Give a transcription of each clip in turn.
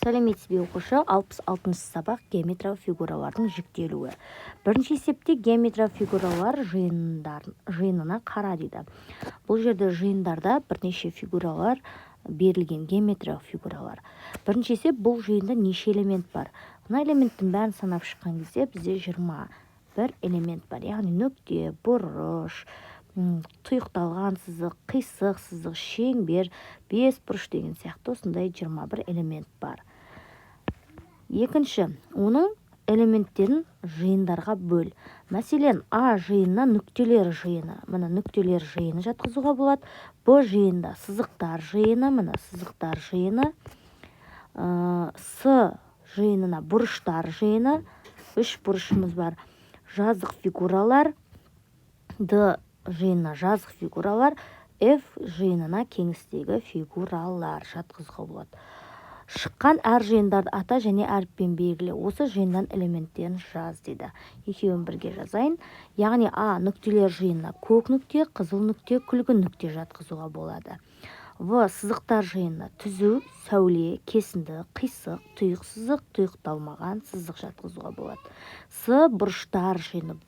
Сәлеметсіз бе оқушы, 66 сабақ геометриялық фигуралардың жіктелуі. Бірінші есепте геометриялық фигуралар жиынына қара дейді. Бұл жерде жиындарда бірнеше фигуралар берілген, геометриялық фигуралар. Бірінші есеп, бұл жиында неше элемент бар? Мына элементтің бәрін санап шыққан кезде бізде 21 элемент бар. Яғни нүкте, бұрыш, тұйықталған сызық, қисық сызық, шеңбер, бес бұрыш деген сияқты осындай 21 элемент бар. Екінші, оның элементтерін жиындарға бөл. Мәселен, А жиынына нүктелер жиыны. Мына нүктелер жиыны жатқызуға болады. Б жиында сызықтар жиыны, мына сызықтар жиыны. С жиынына бұрыштар жиыны. 3 бұрышымыз бар. Жазық фигуралар. Д жиынына жазық фигуралар. F жиынына кеңістегі фигуралар жатқызуға болады. Шыққан әр жиындарды ата және әріппен белгіле. Осы жиындан элементтерін жаз дейді. Екеуін бірге жазайын. Яғни А нүктелер жиынына көк нүкте, қызыл нүкте, күлгін нүкте жатқызуға болады. В сызықтар жиынына түзу, сәуле, кесінді, қисық, тұйық сызық, тұйықталмаған сызық жатқызуға болады. С бұрыштар жиыны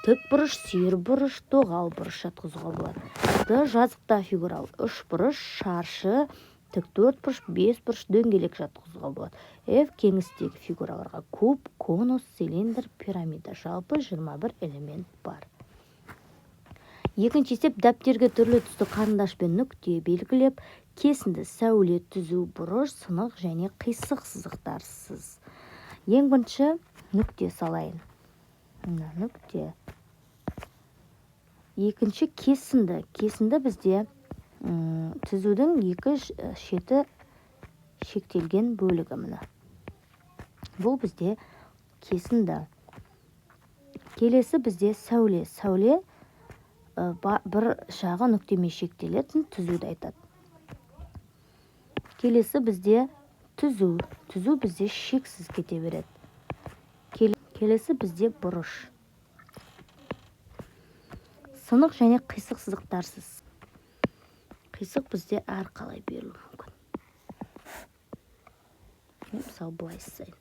тік бұрыш, сүйір бұрыш, доғал бұрыш жатқызуға болады. Д жазықта фигурал 3 бұрыш, шаршы, тік 4 бұрыш, 5 бұрыш, дөңгелек жатқызуға болады. F кеңістегі фигураларға куб, конус, цилиндр, пирамида. Жалпы 21 элемент бар. Екінші есеп, дәптерге түрлі түсті қарындашпен нүкте белгілеп, кесінді, сәуле, түзу, бұрыш, сынық және қисық сызықтарсыз. Ең бірінші нүкте салайын. Нүкте. Екінші кесінді. Кесінді бізде түзудің екі шеті шектелген бөлігі мына. Бұл бізде кесінді. Келесі бізде сәуле. Сәуле бір жағы нүктемен шектелетін түзуді айтады. Келесі бізде түзу. Түзу бізде шексіз кете береді. Келесі бізде бұрыш. Сынық және қисық сызықтарсыз. Қисық бізде әр қалай берілуі мүмкін. Мысалы бұлай жасайын.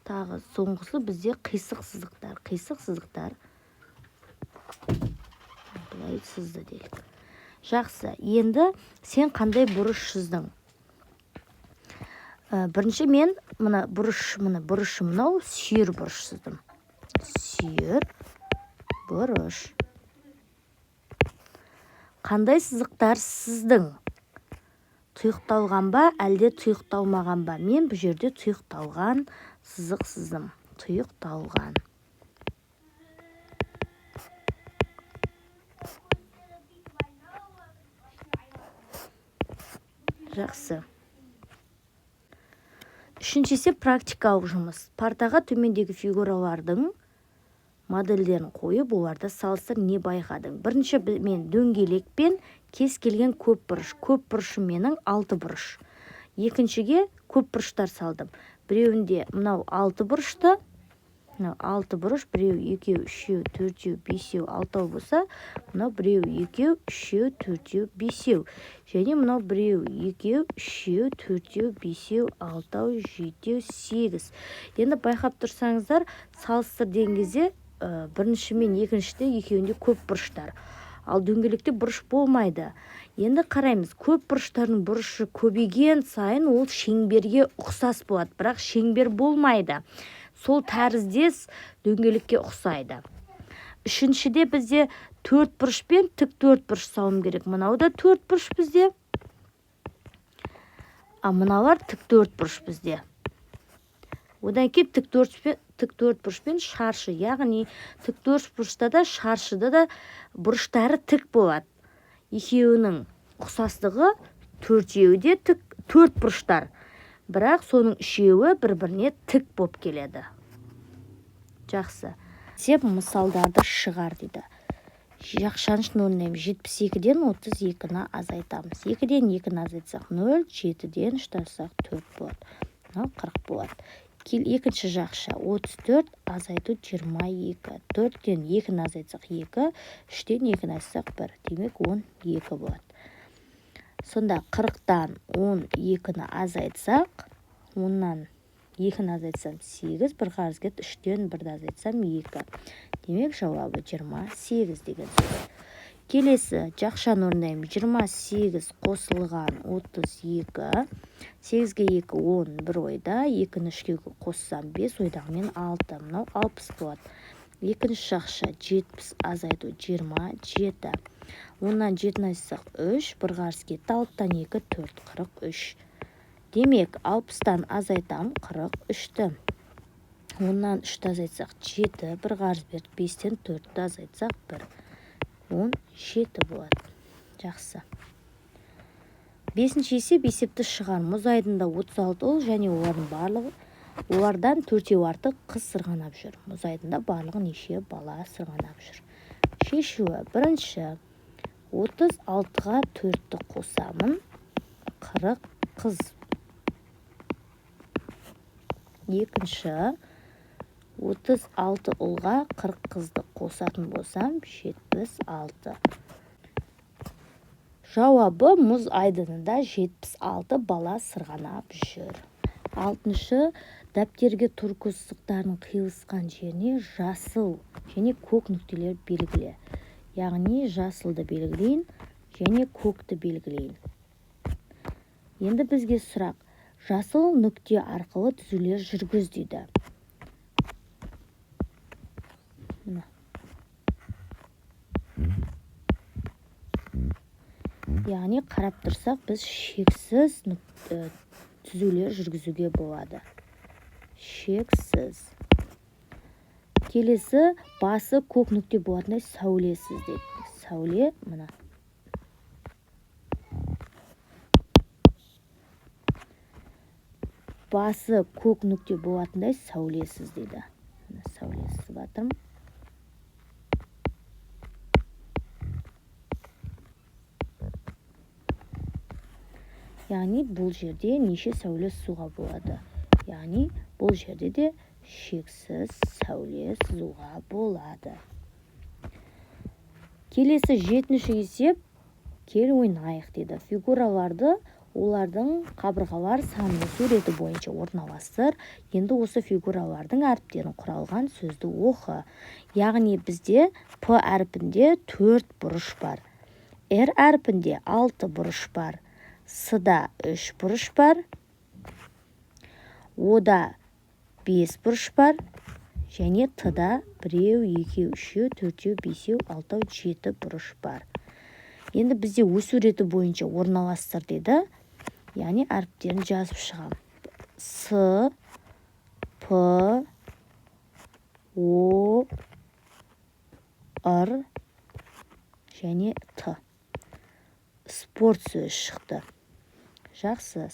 Тағы соңғысы бізде қисық сызықтар. Қисық сызықтар бұлай сызды делік. Жақсы. Енді сен қандай бұрыш сыздің? Бірінші мен мына бұрыш мынау сүйір бұрыш сыздым. Сүйір бұрыш. Қандай сызықтар сыздің? Тұйықталған ба, әлде тұйықталмаған ба? Мен бұл жерде тұйықталған сызық сыздым. Тұйықталған. Жақсы. Үшінші есеп практикалық жұмыс. Партаға төмендегі фигуралардың модельдерін қойып, оларды салыстыр, не байқадың? Бірінші мен дөңгелекпен кез келген көп бұрыш. Көп бұрышым менің 6 бұрыш. Екіншіге көп бұрыштар салдым. Біреуінде мынау 6 бұрышты. 6 бұрыш, біреу, екеу, үшеу, төртеу, бесеу, алтау болса, мынау біреу, екеу, үшеу, төртеу, бесеу. Және мынау біреу, екеу, үшеу, төртеу, бесеу, алтау, жетеу, 8. Енді байқап тұрсаңыздар, салыстыр деген кезде бірінші мен екіншіде екеуінде көп бұрыштар. Ал дөңгелекте бұрыш болмайды. Енді қараймыз, көп бұрыштардың бұрышы көбейген сайын ол шеңберге ұқсас болады, бірақ шеңбер болмайды. Сол тәріздес дөңгелекке ұқсайды. Үшіншіде бізде 4 бұрышпен тік 4 бұрыш салым керек. Мынау да 4 бұрыш бізде. Мыналар тік 4 бұрыш бізде. Одан кейін тік 4 бұрышпен шаршы, яғни тік 4 бұрышта да шаршыда да бұрыштары тік болады. Екеуінің ұқсастығы төртеуде тік 4 бұрыштар. Бірақ соның үшеуі бір-біріне тік боп келеді. Жақсы. Сеп мысалдарды шығар дейді. Жақшанышын орындаймыз. 72-ден 32-ні азайтамыз. 2-ден 2-ні азайтсақ 0, 7-ден 3 азайтсақ 4 болады. 40 болады. Екінші жақша 34 азайту 22. 4-ден 2-ні азайтсақ 2, 3-ден 2-ні азайтсақ 1. Демек 12 болады. Сонда 40-тан 12-ні азайтсақ, 10-нан 2-ні азайтсам 8, бір қарыз кетті, 3-тен 1-ді азайтсам 2. Демек, жауабы 28 деген сөз. Келесі жақшаны орындаймын. 28 қосылған 32. 8-ге 2 10 бір ойда. 2-ні 3-ге қоссам 5, ойдағымен 6. Мынау 60 болады. Екінші жақша 70 азайту 27. 10-нан 7-ні айтсақ 3, бір қарыз кетті. 6-тан 2 4 43. Демек 60-тан азайтам 43-ті. 10-нан 3-ті азайтсақ 7, бір қарыз берді. 5-тен 4-ті азайтсақ 1. 17 болады. Жақсы. 5-ші есеп, есепті шығар. Мұз айдында 36 ұл және олардан 4-еу артық қыз сырғанап жүр. Мұз айдында барлығы неше бала сырғанап жүр. Шешуі. Бірінші, 36-ға 4-ті қосамын. 40 қыз. Екінші, 36 ұлға 40 қызды қосатын болсам, 76. Жауабы мұз айдынында 76 бала сырғанап жүр. Алтыншы, дәптерге туркөз сызықтарының қиылысқан жеріне жасыл және көк нүктелер белгіле. Яғни жасылды белгілейін және көкті белгілейін. Енді бізге сұрақ. Жасыл нүкте арқылы түзулер жүргіз дейді. Яғни қарап тұрсақ, біз шексіз түзулер жүргізуге болады. Шексіз. Келесі, басы көк нүкте болатындай сәулесіз дейді. Сәуле, мына. Басы көк нүкте болатындай сәулесіз дейді. Сәулесіз батырым. Яғни бұл жерде неше сәуле сызуға болады. Яғни бұл жерде де шексіз сәуле сызуға болады. Келесі 7-ші есеп, кел ойнайық дейді. Фигураларды олардың қабырғалар санының суреті бойынша орналастыр. Енді осы фигуралардың әріптерін құралған сөзді оқы. Яғни бізде П әріпінде 4 бұрыш бар. Р әріпінде 6 бұрыш бар. С-да 3 бұрыш бар. О-да 5 бұрыш бар. Және Т-да 1, 2, 3, 4, 5, 6, 7 бұрыш бар. Енді бізде өз суреті бойынша орналастыр дейді. Яғни әріптерін жазып шығам. С, П, О, Р және Т. Спорт сөзі шықты. Жақсы.